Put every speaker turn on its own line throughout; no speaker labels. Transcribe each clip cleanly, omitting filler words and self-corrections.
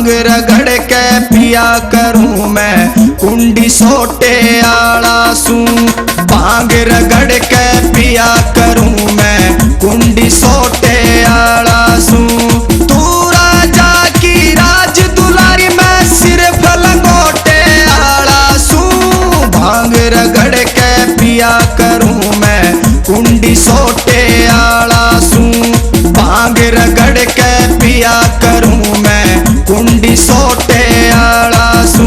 भांग रगड़ के पिया करूं मैं कुंडी सोटे आला सू। भांग रगड़ के पिया करूं मैं कुंडी सोटे आला सू। तू राजा की राज दुलारी मैं सिर्फ लंगोटे आला सू। भांग रगड़ के पिया करूं मैं कुंडी सोटे आला सू। भांग रगड़ के पिया करूं मैं कुंडी सोटे आला सू।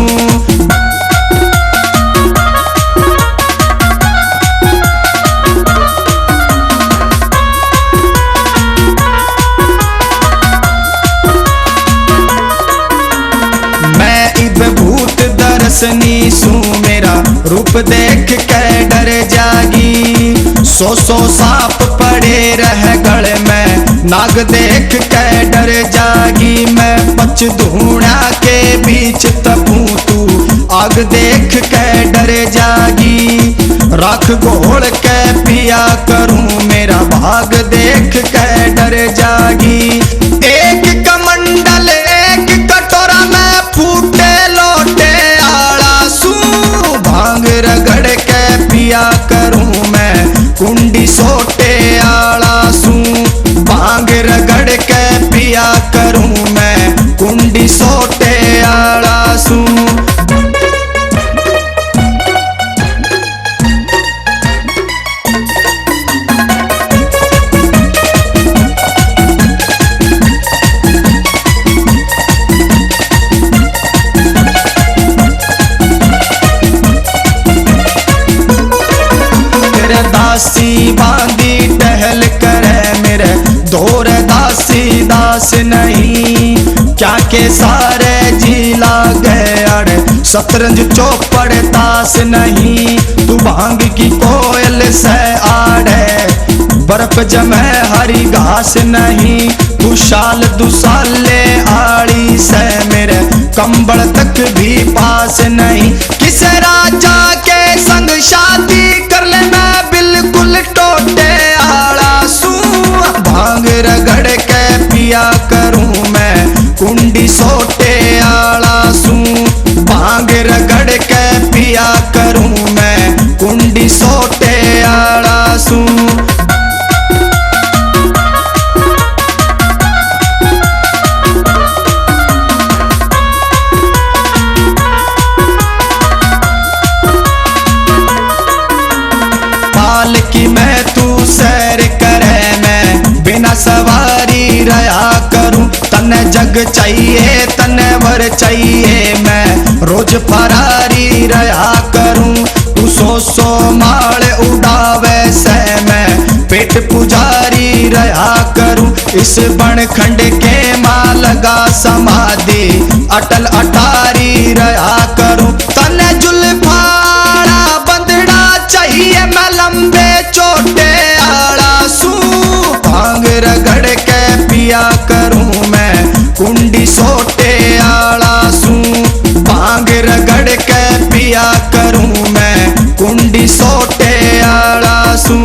मैं इब भूत दर्शनी सू मेरा रूप देख के डर जागी। सौ सांप पड़े रह गले में नाग देख के डर जागी। मैं पच धूणा के बीच तपू तू आग देख के डर जागी। राख घोल के पिया करूं मेरा भाग देख के डर जागी। एक कमंडल एक कटोरा में फूटे लोटे आला सू। भांग रगड़ के पिया करूं मैं कुंडी सोटे आला सू। भांग रगड़ के पिया करूं मैं कुंडी सोटे आला सू। दासी बांधी टहल करे मेरे दौर दासी दास नहीं। क्या के सारे जिला गए अड़े शतरंज चौपड़ ताश नहीं। तू भांग की कोयल से आड़े बर्फ जमे हरी घास नहीं। तू शाल दुसाले आड़ी से मेरे कंबल तक भी पास नहीं। किस राजा के संग शादी कर ले मैं बिल्कुल टोटे आला सू। भांग रगड़ के पिया करूं मैं कुंडी सोटे आला सू। भांग रगड़ के पिया करूं मैं कुंडी सोटे आला सू। की मैं तू सैर करे मैं बिना सवारी रहा करूं। तने जग चाहिए तने वर चाहिए मैं रोज फरारी रहा करूं। तू सो माल उड़ावे से मैं पेट पुजारी रहा करूं। इस बन खंड के माँ लगा समाधि अटल अटारी रहा करूं। तने जुल्फाड़ा बंदड़ा चाहिए मैं लंबे छोटे आला सू। भांग रगड़ के पिया करूं मैं कुंडी सोटे आला सू। भांग रगड़ के पिया करूं मैं कुंडी सोटे आला सू।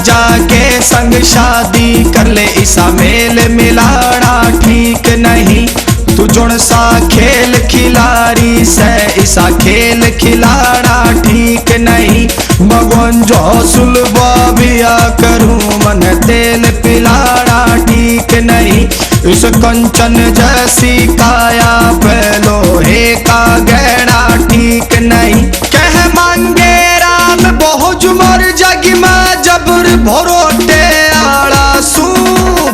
जाके संग शादी कर ले ऐसा मेल मिलाना ठीक नहीं। तू जुण सा खेल खिलाड़ी से ऐसा खेल खिलाना ठीक नहीं। भगवान जो सुलभा बिया करूं मन तेल पिलाना ठीक नहीं। इस कंचन जैसी काया पे लोहे का गहना ठीक नहीं। कह मांगे राम बहुत जुमर जगी में जबर भरोटे आला सू।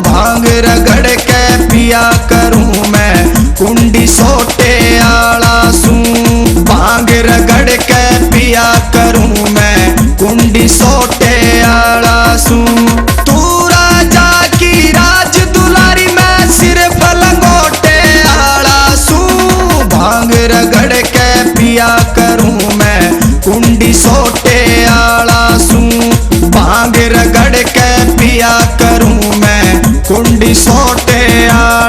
भांग रगड़ के पिया करूं मैं कुंडी सोटे आला सू। भांग रगड़ के पिया करूं मैं कुंडी सोटे आला सू। तू राजा की राज दुलारी मैं सिर्फ लंगोटे आला सू। भांग रगड़ के पिया करूं मैं कुंडी सोटे आला सू। भांग रगड़ के पिया कर सोटे आ